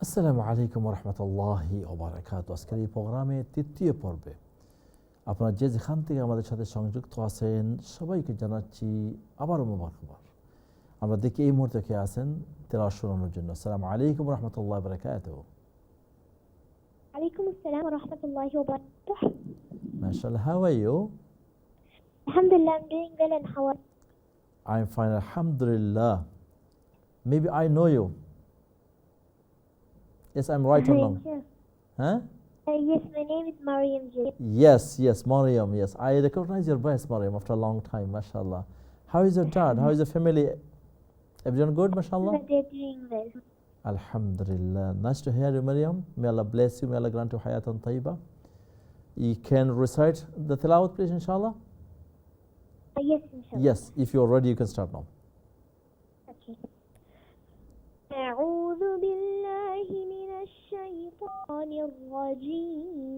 আসসালামু আলাইকুম রহমতুল্লাহি ওবারাকাতুহু। আজকের এই প্রোগ্রামে তৃতীয় পর্বে আপনারা যে যেখান থেকে আমাদের সাথে সংযুক্ত আছেন সবাইকে জানাচ্ছি আবারও মোবারকবাদ। আমরা দেখি এই মুহূর্তে কে আছেন তেলাওয়াত শোনানোর জন্য। আসসালামু আলাইকুম রহমতুল্লাহি ওবারাকাতুহু। عليكم السلام ورحمة الله وبركاته. মাশাআল্লাহ, how are you? Alhamdulillah, I'm doing well, and how are you? I'm fine, alhamdulillah. Maybe I know you. Yes, I'm right or wrong? Sure. Huh? Yes, my name is Mariam J. Yes, Mariam, yes. I recognize your voice, Mariam, after a long time, mashallah. How is your dad? How is your family? Everyone good, mashallah? They're doing well. Alhamdulillah. Nice to hear you, Mariam. May Allah bless you. May Allah grant you hayatan tayyiba. You can recite the tilawat, please, inshallah? Yes, inshallah. Yes, if you're ready, you can start now. Okay. أعوذ بالله من الشيطان الرجيم.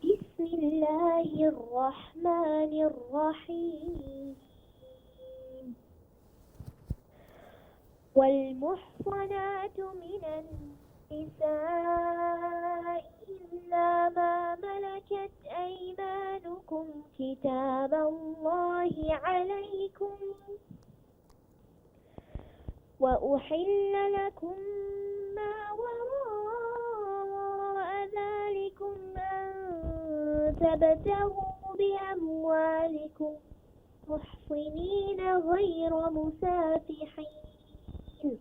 بسم الله الرحمن الرحيم. والمحصنات من النساء إلا ما ملكت أيمانكم كتاب الله عليكم. وأحل لكم ما وراء ذلكم أن تبتغوا بأموالكم محصنين غير مسافحين.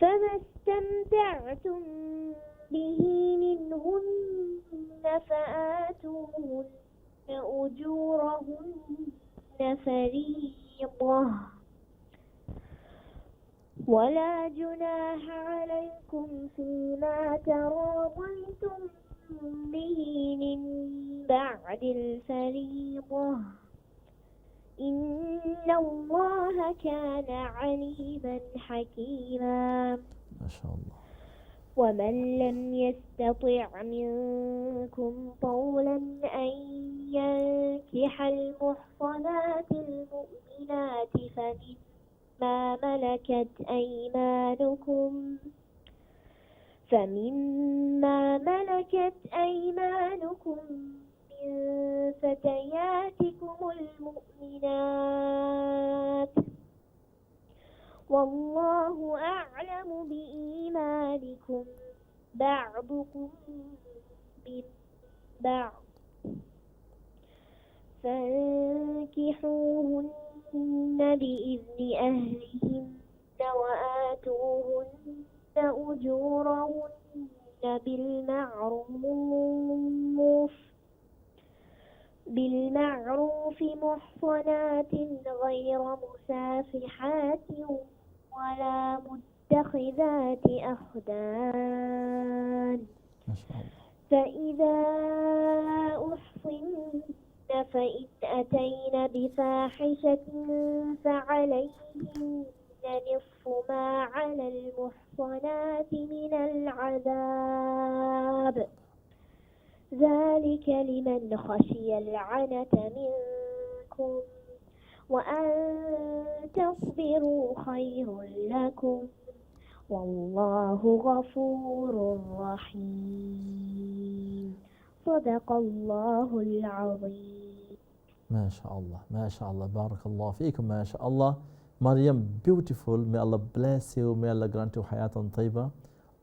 فما استمتعتم به منهن فآتوهن أجورهن فريضة. ولا جناح عليكم فيما تراضيتم به من بعد الفريضة. إن الله كان عليما حكيما. ما شاء الله. ومن لم يستطع منكم طولا أن ينكح المحصنات المؤمنات فمما ملكت أيمانكم من فتياتكم المؤمنات. والله أعلم بإيمانكم بعضكم من بعض. فانكحوهن بإذن أهلهن وآتوهن أجورهن بالمعروف محصنات غير مسافحات ولا متخذات أخدان. ما شاء الله. فإذا أحصن فإن أتين بفاحشة فعليهن نصف ما على المحصنات من العذاب. ذلك لمن خشي العنة منكم. وأن تصبروا خير لكم. والله غفور رحيم. صدق الله العظيم. ما شاء الله, ما شاء Allah, barakallah feekum, ma Allah. Maryam, beautiful. May Allah bless you. May Allah grant you hayatan tayyiba.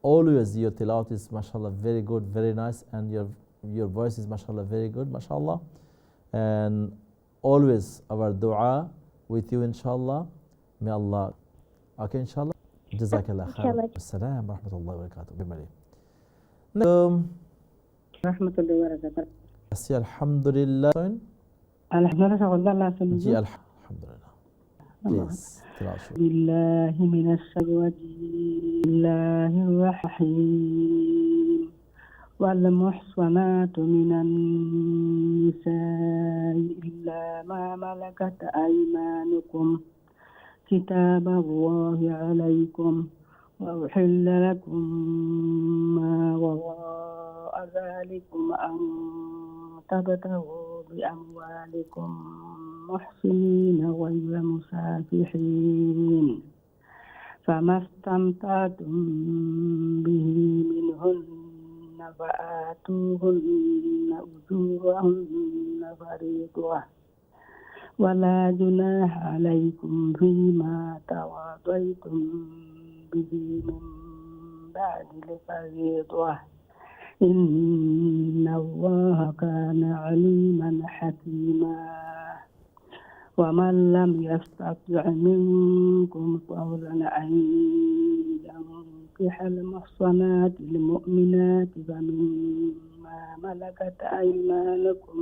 Always your tilawat is, mashallah, very good, very nice, and your voice is, mashallah, very good, mashallah. And always our dua with you, inshallah. May Allah. Okay, inshallah. Jazakallah khair. Assalamu rahmatullahi wa barakatuh. rahmatullahi wa barakatuh. Yes, alhamdulillah. Alhamdulillah. Ji, alhamdulillah. Please, tilawat. Billahi minash shaitanir rahim. Wal muhsanatu minan nisa'i illa ma malakat aymanukum kitaballahi alaykum. وأحل لكم ما وراء ذلكم أن تبتغوا بأموالكم محسنين غير مسافحين فما استمتعتم به منهن فآتوهن أجورهن فريضة ولا جناح عليكم فيما تراضيتم به من بعد الفريضة إن الله كان عليما حكيما ومن لم يستطع منكم قولا أن ينكح المحصنات المؤمنات فمما ملكت أيمانكم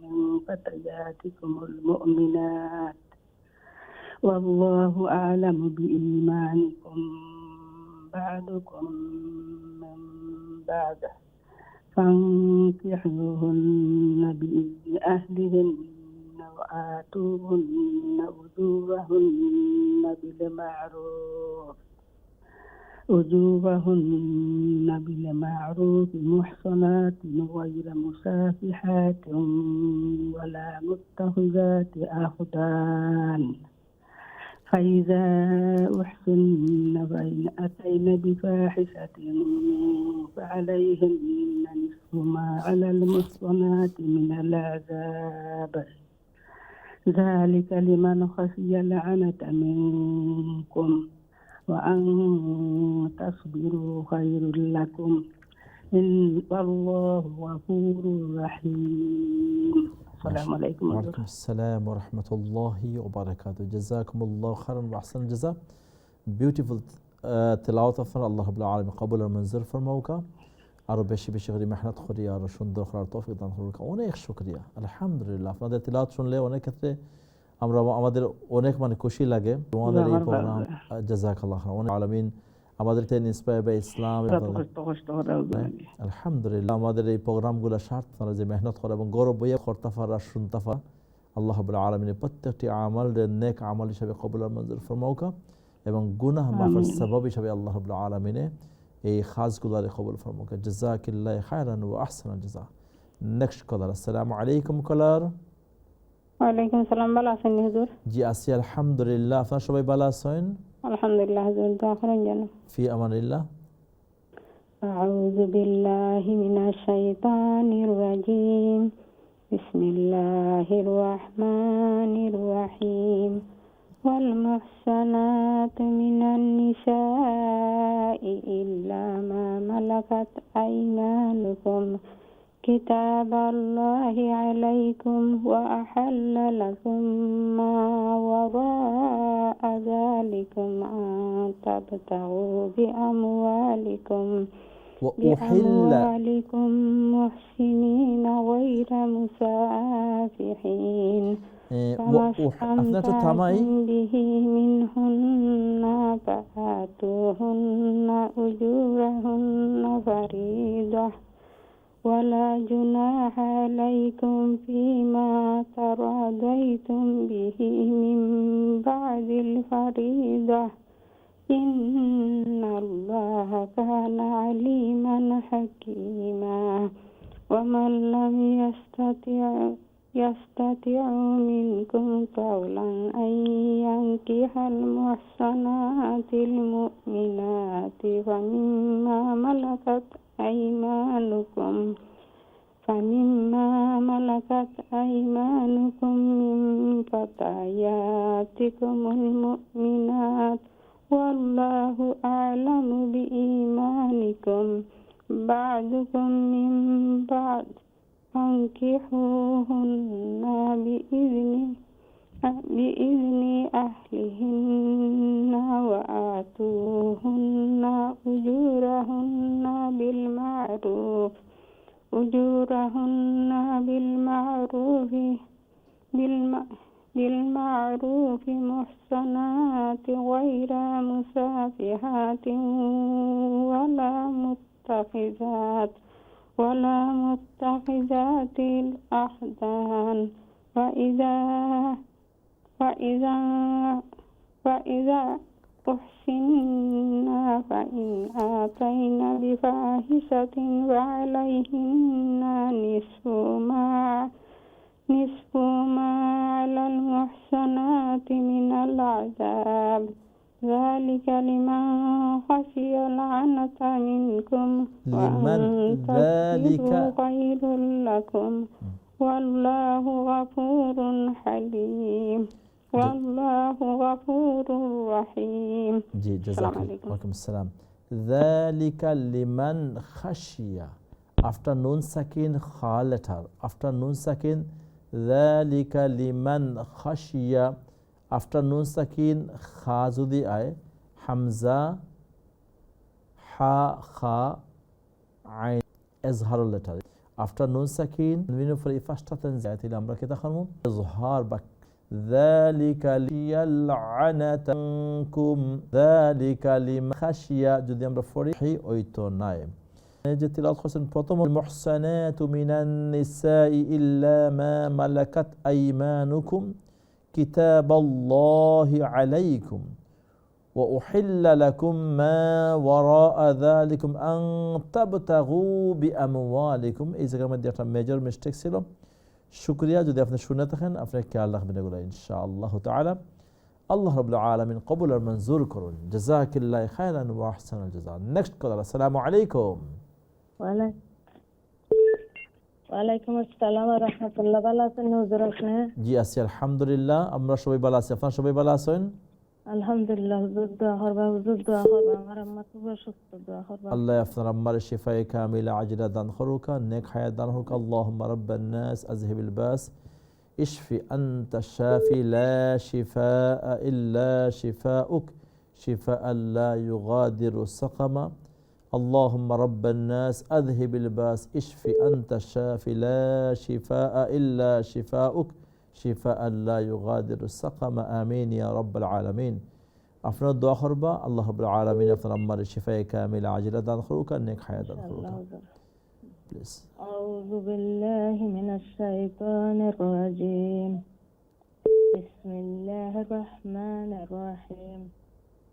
من فتياتكم المؤمنات والله أعلم بإيمانكم بعضكم من بعض فانكحوهن بإذن أهلهن وآتوهن أجورهن بالمعروف محصنات غير مسافحات ولا متخذات أخدان فإذا أحسن فإن أتين بفاحشة فعليهن نصف ما على المحصنات من العذاب ذلك لمن خشي العنة منكم وأن تصبروا خير لكم إن الله غفور رحيم. السلام عليكم. وعليكم السلام ورحمة الله وبركاته. جزاكم الله خيرا وأحسن الجزاء. Beautiful تلاوت আপনারা আল্লাহ রাব্বুল আলামিন কবুল আর মঞ্জুর ফরমাউকা। আরো বেশি বেশি করে মেহনত করি আর সুন্দর করার তৌফিক দান করুক। অনেক শুকরিয়া, আলহামদুলিল্লাহ। আপনাদের তিলাওয়াত শুনলে অনেক ক্ষেত্রে আমাদের অনেক খুশি লাগে। তোমাদের এই প্রোগ্রাম জাযাকাল্লাহ খাইরান আলামিন আমাদেরকে ইন্সপায়ার বাই ইসলাম আলহামদুলিল্লাহ। আমাদের এই প্রোগ্রামগুলো সার্থক যে মেহনত করা এবং গৌরব বইয়ে কর্তাফারা শুনতাফা আল্লাহ রাব্বুল আলামিনের প্রত্যেকটি আমল নেক আমল হিসেবে কবুল আর মঞ্জুর ফরমাউকা এবং গুনাহ মাফের সবব হিসেবে আল্লাহ রাব্বুল আলামিনে এই খাসগুলোর কবুল ফরমাউকা। জাযাকিল্লাহু খাইরান ওয়া আহসানাল জাযা। নেক্সট কলার। আসসালামু আলাইকুম কলার। ওয়ালাইকুম আসসালাম। ভালো আছেন হুজুর? জি আছি আলহামদুলিল্লাহ। আপনারা সবাই ভালো আছেন? আলহামদুলিল্লাহ হুজুর, দোয়া করেন যেন। ফি আমানিল্লাহ। আউযু বিল্লাহি মিনাশ শাইতানির রাজীম। বিসমিল্লাহির রাহমানির রাহিম। ওয়াল মুহসানাতু মিনান নিসাই ইল্লা মা মালাকাত আইমানুকুম কিতাবাল্লাহি আলাইকুম ওয়া আহাল্লা লাকুম মা ওয়ারা'a যালিকুম আন তাবতাগু বিআমওয়ালিকুম মুহসিনিনা গায়রা মুসাফিহিন আপনারা থামাই বিহি মিনহুন্না ফাআতুহুন্না উজুরাহুন্না ফারিদাহ ولا جناح عليكم فيما تراضيتم به من بعد الفريضة إن الله كان عليما حكيما ومن لم يستطع منكم طولا أن ينكح المحصنات المؤمنات فمما ملكت أيمانكم من فتياتكم المؤمنات والله أعلم بإيمانكم بعضكم من بعض فانكحوهن بإذن أهلهن وآتوهن أجورهن بالمعروف محصنات غير مسافحات ولا متخذات الأخدان فإذا أحسنا فإن آتين بفاحشة فعليهن نصف ما على المحصنات من العذاب ذلك لمن خشي العنة منكم লিমান وأن ذلك تصبروا خير لكم والله غفور حليم والله غفور رحيم. জি السلام জাযাকাল্লাহ عليكم. ওয়ালাইকুম আসসালাম ذلك لمن خشي after nun sakin kha letter after nun sakin ذلك لمن خشي after nun sakin kha যদি আয় হামজা হা খা আইন এজহার লেটার after nun sakin মিন ফর ইফাস্তাতেন যাইতিলে আমরা কি দেখামু ইজহার বা ذلك ليلعنتكم ذلك لمن خشي যদি আমরা পড়ি ওইতো নাই যে তিলাওয়াত করেছেন প্রথম মুহসানাতু মিনান নিসাই ইল্লা মা মালাকাত আইমানুকুম কিতাবাল্লাহি আলাইকুম ওয়া উহিল্লা লাকুম মা ওয়ারা'a যালিকুম আন তাবতাগু বিআমওয়ালিকুম। এই জায়গার মধ্যে একটা মেজর মিস্টেক ছিল, শুকরিয়া। যদি আপনি শুনে থাকেন আপনি খেয়াল রাখবেন এগুলো ইনশাআল্লাহ তাআলা। আল্লাহ রাব্বুল আলামিন কবুল আর মঞ্জুর করুন। জাযাকাল্লাহু খায়রান ওয়া আহসানুল জাযা। নেক্সট কলার, আসসালামু আলাইকুম। ওয়ালাইকুম আসসালাম ওয়া রাহমাতুল্লাহ। ভালো আছেন হুজুর আপনি? জি আছি আলহামদুলিল্লাহ, আমরা সবাই ভালো আছি। আপনারা সবাই ভালো আছেন? আলহামদুলিল্লাহ। হুজুর দোয়া করবা, হুজুর দোয়া করবা, আমার আম্মা খুব অসুস্থ, দোয়া করবা। আল্লাহ আপনার আম্মার শিফায়ে কামিলা আজিলা দান করুকা, নেক হায়াত দান করুকা। আল্লাহুম্মা রাব্বান নাস আযহিবিল বাস ইশফি আনতা শাফি লা শিফাআ ইল্লা শিফাউক শিফাআন লা ইউগাদিরু সাকামা। اللهم رب الناس أذهب الباس اشفي أنت الشافي لا شفاء إلا شفاؤك شفاء لا يغادر السقم آمين يا رب العالمين। আপনার দোয়া করবা আল্লাহ রাব্বুল আলামিন আপনার আম্মার শিফায়ে কামিলা আজিলা দান করুক, নেক হায়াত দান করুক। প্লিজ। أعوذ بالله من الشيطان الرجيم. بسم الله الرحمن الرحيم.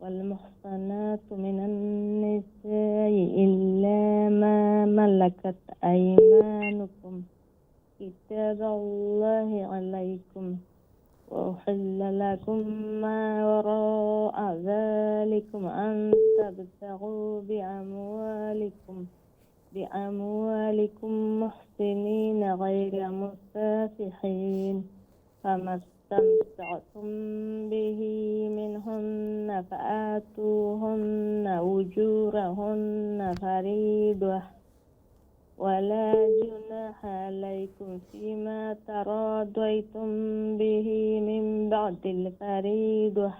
والمحصنات من النساء إلا ما ملكت أيمانكم كتاب الله عليكم وأحل لكم ما وراء ذلكم أن تبتغوا بأموالكم محسنين غير مسافحين فما استمتعتم به منهن فآتوهن أجورهن فريضة ولا جناح عليكم فيما تراضيتم به من بعد الفريضة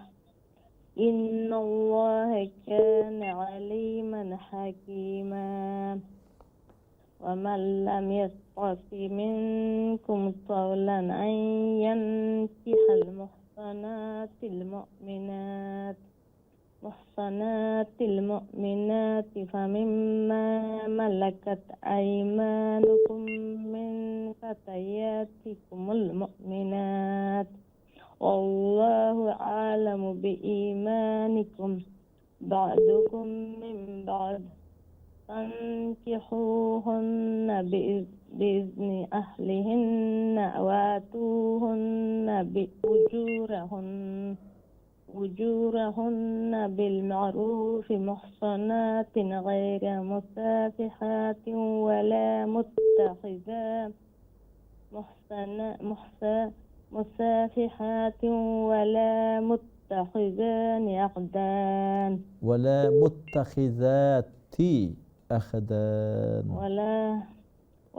إن الله كان عليما حكيما. ومن لم يستطع منكم طولا أن ينكح المحصنات المؤمنات فمما ملكت أيمانكم من فتياتكم المؤمنات والله أعلم بإيمانكم بعضكم من بعض فانكحوهن بإذن أهلهن وآتوهن أجورهن بالمعروف محصنات غير مسافحات ولا مسافحات ولا متخذان أخدان ولا متخذات أخدان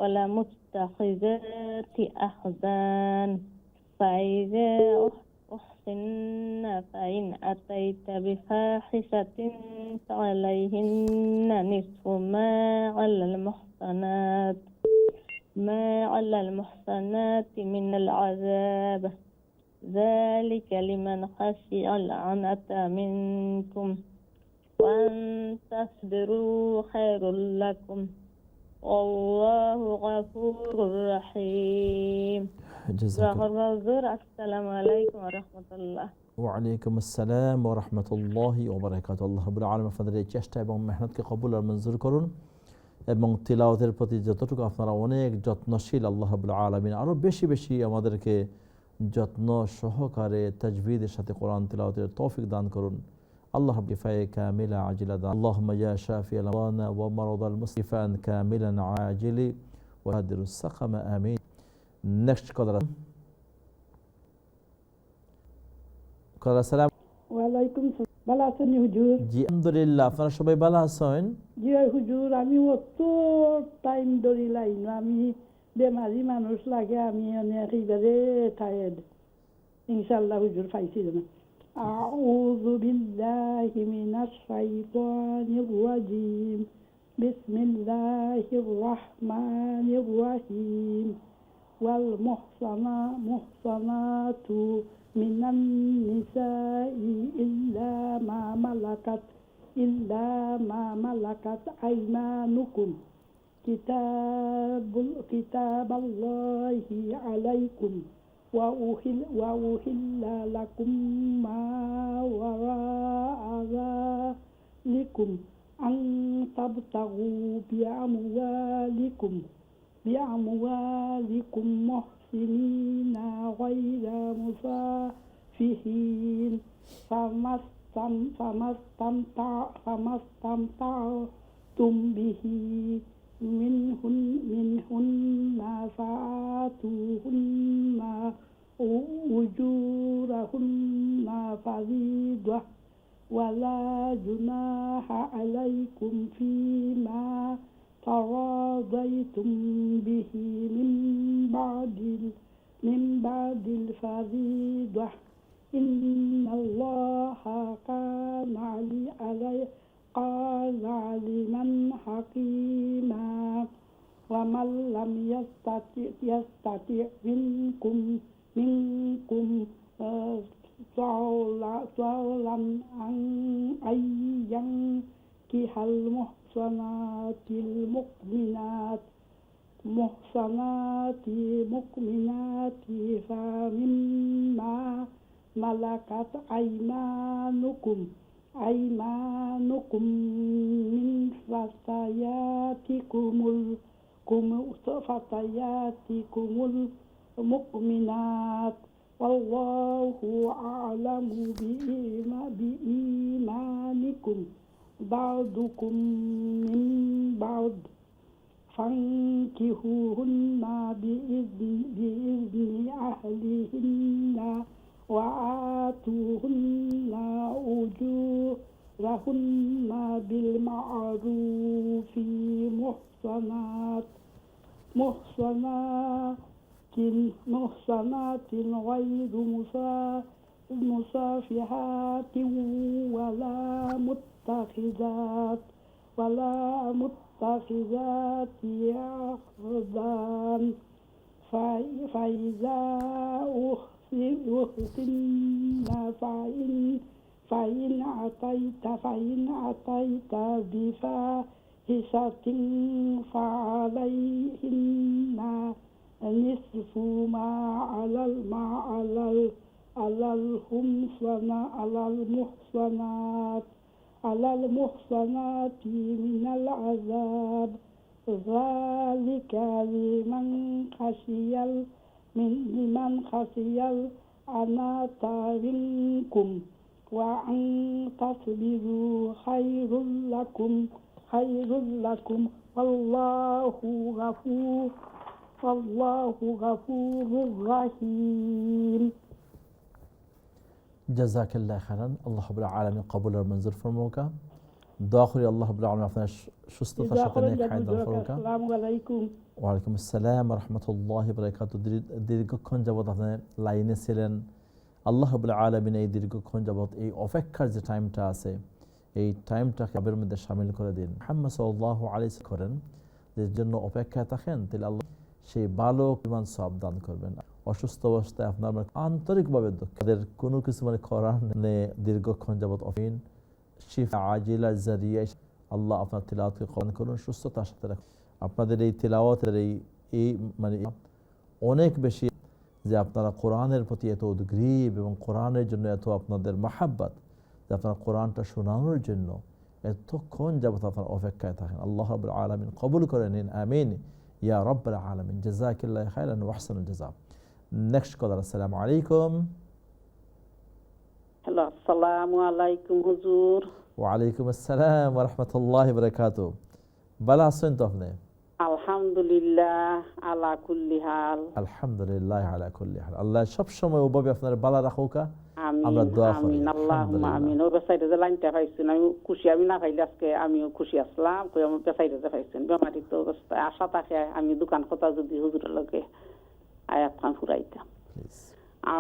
ولا متخذات أخدان فإذا أحصن فإن أتيت بفاحشة فعليهن نصف ما على المحصنات من العذاب ذلك لمن خشي العنة منكم وأن تصبروا خير لكم والله غفور رحيم. جزاك الله. السلام عليكم ورحمة الله. ওয়ালাইকুম আসসালাম ওয়া রাহমাতুল্লাহি ওয়া বারাকাতুহু। আল্লাহ রাব্বুল আলামিন আপনাদের এই চেষ্টা এবং মেহনতকে কবুল আর মঞ্জুর করুন এবং তিলাওয়াতের প্রতি যতটুকু আপনারা অনেক যত্নশীল, আল্লাহ রাব্বুল আলামিন আরও বেশি বেশি আমাদেরকে যত্ন সহকারে তাজবিদের সাথে কোরআন তিলাওয়াতের তৌফিক দান করুন। الله رب شفاء كاملة عاجلة اللهم يا شافي الأمراض ومرضى المسلمين شفاء كاملا عاجل وقادر السقم آمين. Next caller. Caller সালাম। ওয়ালাইকুম সালাম। ভালো আছেন হুজুর? জি আলহামদুলিল্লাহ, আপনারা সবাই ভালো আছেন? জি হুজুর, আমি অত টাইম ধরে লাইন, আমি বেমারি মানুষ লাগে, আমি অনেক এবারে টায়ার্ড। ইনশাআল্লাহ হুজুর পাইছি না। আউযু বিল্লাহি মিনাশ শাইতানির রাজিম। বিসমিল্লাহির রাহমানির রাহিম। ওয়াল মুহসানাতু মিনান নিসাই ইল্লা মা মালাকাত আইমানুকুম কিতাবাল্লাহি আলাইকুম ওয়া উহিল্লা লাকুম মা ওয়ারা'a যালিকুম আন তাবতাগু বিআমওয়ালিকুম মুহসিনিনা গায়রা মুসাফিহিন ফামাস্তামতা'তুম বিহি মিনহুন্না ফাআতুহুন্না উজুরাহুন্না ফারিদা ওয়ালা জুনাহা আলাইকুম ফীমা তারাদাইতুম বিহি মিন বাদিল ফারিদা ইন্নাল্লাহা কানা আলিমান হাকিমা ওয়া মান লাম ইয়াস্তাতি মিনকুম তাওলান আইয়ান কিহাল মুহসানাতিল মুমিনাতি ফামিম্মা মালাকাত আইমানুকুম মিন ফাতায়াতিকুমul মুমিনাত ওয়াল্লাহু আ'লামু বিঈমানিকুম বা'দুকুম মিন বা'দ ফানকিহুহুন্না বিইذনি আহলিহিন্না ওয়া আতুহুন্না উজুরাহুন্না বিল মা'রুফি মুহসানাতিন গায়রু মুসাফিহাতিন ওয়ালা মুত্তাখিযাতি আখদান ফাইযা উহসিননা ফাইন আতাইতা বিফাহিশাতিন ফাআলাইহিন্না নিসফু মা আলাল মুহসানাতি মিনাল আযাব যালিকা লিমান খাশিয়াল আনাতা মিনকুম ওয়া আন তাসবিরু খায়রুল লাকুম ওয়াল্লাহু গাফুরুর রাহিম। জাযাকাল্লাহু খাইরান। আল্লাহ রাব্বুল আলামিন কবুল আর মঞ্জুর ফরমাউকা। দোয়া করি আল্লাহ রাব্বুল আলামিন আপনার সুস্থতার সাথে নেক হায়াত দান ফরমাউকা। আসসালামু আলাইকুম। ওয়া আলাইকুম আসসালাম ওয়া রাহমাতুল্লাহি ওয়া বারাকাতুহু। দীর্ঘক্ষণ যাবত আপনি লাইনে ছিলেন। আল্লাহ রাব্বুল আলামিন এই দীর্ঘক্ষণ যাবত এই অপেক্ষার যে টাইমটা আছে, এই টাইমটাকে আপনার মধ্যে শামিল করে দিন। মুহাম্মদ সাল্লাল্লাহু আলাইহি ওয়াসাল্লাম করেন যে জন্য অপেক্ষায় থাকেন, তাহলে আল্লাহ সেই ভালো পরিমাণ সওয়াব দান করবেন। অসুস্থ অবস্থায় আপনার আন্তরিকভাবে দুঃখের কোনো কিছু করার নেই, দীর্ঘক্ষণ যাবত অফিন শিফা আজিলা জারিয়া আল্লাহ আপনার তিলাওয়াতকে কবুল করুন, সুস্থতার সাথে রাখুন। আপনাদের এই তিলাওয়াতের এই অনেক বেশি যে আপনারা কোরআনের প্রতি এত উদ্গ্রীব এবং কোরআনের জন্য এত আপনাদের মাহাব্বত যে আপনারা কোরআনটা শোনানোর জন্য এতক্ষণ যাবত আপনারা অপেক্ষায় থাকেন। আল্লাহ রাব্বুল আলামিন কবুল করে নিন, আমিন ইয়া রাব্বুল আলামিন। জাযাকাল্লাহু খাইরান ওয়া আহসানুল জাযা। নেক্সট কলার। আসসালামু আলাইকুম। হ্যালো, আসসালামু আলাইকুম হুজুর। ওয়ালাইকুম আসসালাম ওয়া রাহমাতুল্লাহি ওয়া বারাকাতুহু। ভালো আছেন তো আপনি? আলহামদুলিল্লাহ আলা কুল্লি হাল। আলহামদুলিল্লাহ আলা কুল্লি হাল। আল্লাহ সব সময় ওভাবে আপনার ভালো রাখুকা। আমিন আমরা দোয়া করি। আমিন আল্লাহুম্মা আমিন। আলহামদুলিল্লাহ। ও বেসাইরে যে লাইনটা পাইছেন আমি খুশি, আমি না পাইলে আজকে আমিও খুশি আসলাম। কই আমার বেসাইরে যে পাইছেন বেমারি তো অবস্থায় আশা থাকে আমি দোকান কথা যদি হুজুরের লগে আয়াত খান ফুরাইতাম। প্লিজ।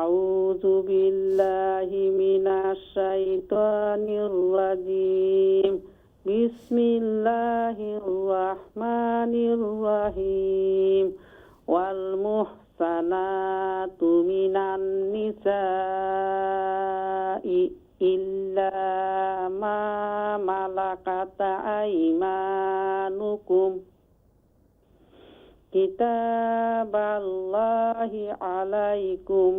আউযু বিল্লাহি মিনাশ শাইতানির রাজিম। বিসমিল্লাহির রাহমানির রাহিম। ওয়াল মুহসানাতু মিনান নিসাই ইল্লা মা মালাকাত আইমানুকুম কিতাবাল্লাহি আলাইকুম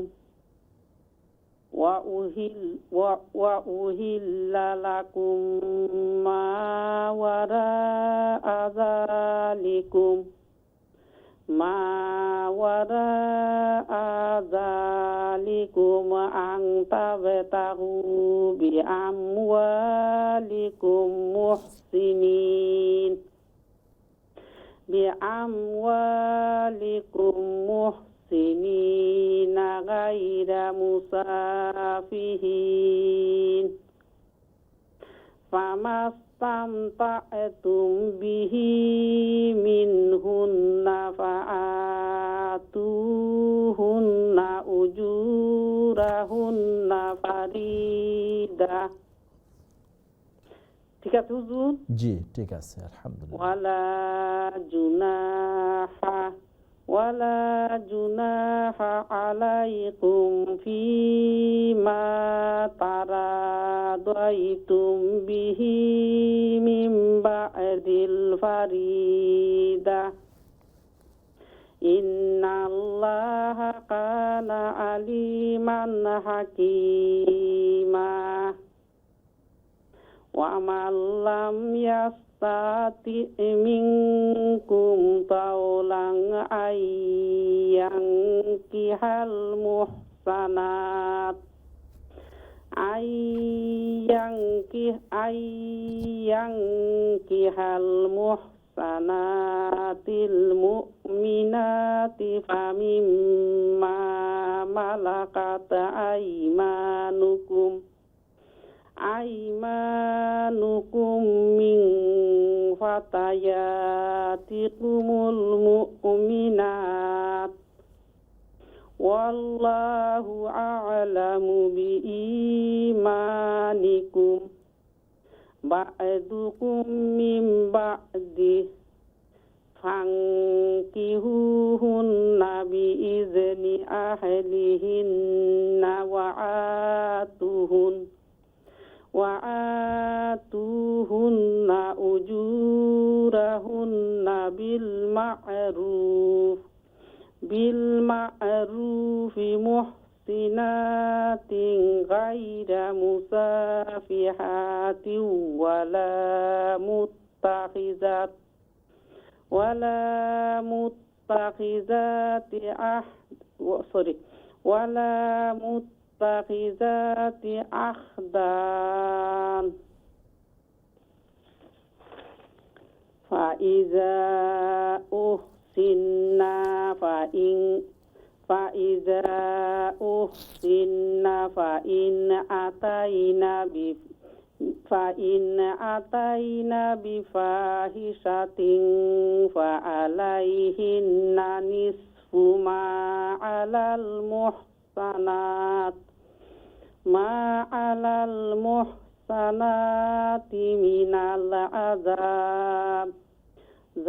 wa uhilla lakum ma wara'a zalikum an tabtaghu bi amwalikum muhsinin ghaira musafihin famastamta'tum bihi minhunna fa'atuhunna ujurahunna farida। ঠিক আছে হুজুর? জি ঠিক আছে, আলহামদুলিল্লাহ। ওয়ালা জুনাহা আলাইকুম ফীমা তারাদাইতুম বিহি মিন বা'দিল ফারিদা ইন্নাল্লাহা কানা আলিমান হাকীমা। وَمَنْ لَمْ يَسْتَطِعْ مِنْكُمْ طَوْلًا أَنْ يَنْكِحَ المحصنات المؤمنات فمما ملكت أيمانكم min fatayatikumul mu'minat wallahu a'lamu bi imanikum ba'dukum min ba'di fankihuhunna bi izni ahlihinna wa'atuhunna ujurahunna bil ma'ruf muhsinatin ghaira musafihatin wala muttakhizati akhdan فإذا أحسن فإن أتينا بفاحشة فعليهن نصف ما على المحصنات من العذاب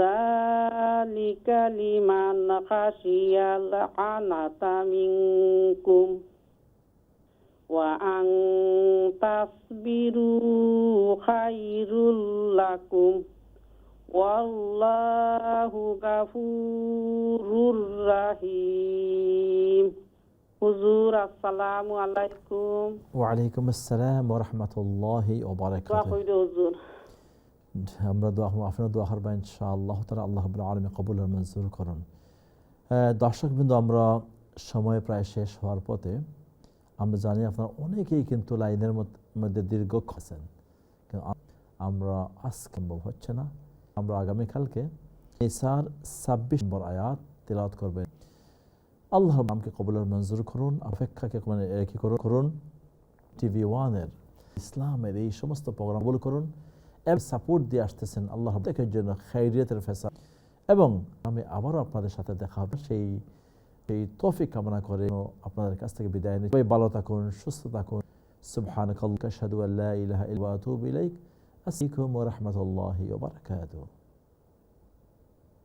ذلك لمن خشي العنة منكم وأن تصبروا خير لكم والله غفور رحيم। হুজুর আসসালামু আলাইকুম। ওয়ালাইকুম আসসালাম ওয়া রাহমাতুল্লাহি ওয়া বারাকাতুহু। দোয়া কইরো হুজুর। আমরা আপনার দোয়া করবেন ইনশাআল্লাহ তাআলা, আল্লাহ রাব্বুল আলামিন কবুল আর মঞ্জুর করুন। দর্শকবৃন্দ, আমরা সময় প্রায় শেষ হওয়ার পথে। আমরা জানি আপনারা অনেকেই কিন্তু লাইনের মধ্যে দীর্ঘক্ষণ আছেন, কিন্তু আমরা আজকে সম্ভব হচ্ছে না। আমরা আগামীকালকে নিসার 26 নম্বর আয়াত তিলাওয়াত করবেন। আল্লাহ নামকে কবুলের মঞ্জুর করুন, অপেক্ষাকে কি করুন টিভি ওয়ানের ইসলামের এই সমস্ত প্রোগ্রাম কবুল করুন এবং সাপোর্ট দিয়ে আসতেছেন আল্লাহ দেখের জন্য খায়রিয়াতের ফেসাদ। এবং আমি আবারও আপনাদের সাথে দেখা হবে সেই তৌফিক কামনা করে আপনাদের কাছ থেকে বিদায় নিই। ভালো থাকুন, সুস্থ থাকুন। সুবহানাকাল্লাহ আশহাদু আল্লা ইলাহা ইল্লা আনতা আস্তাগফিরুকা ওয়া আতুবু ইলাইক। আসসালামু আলাইকুম ওয়া রাহমাতুল্লাহি ওয়া বারাকাতুহু।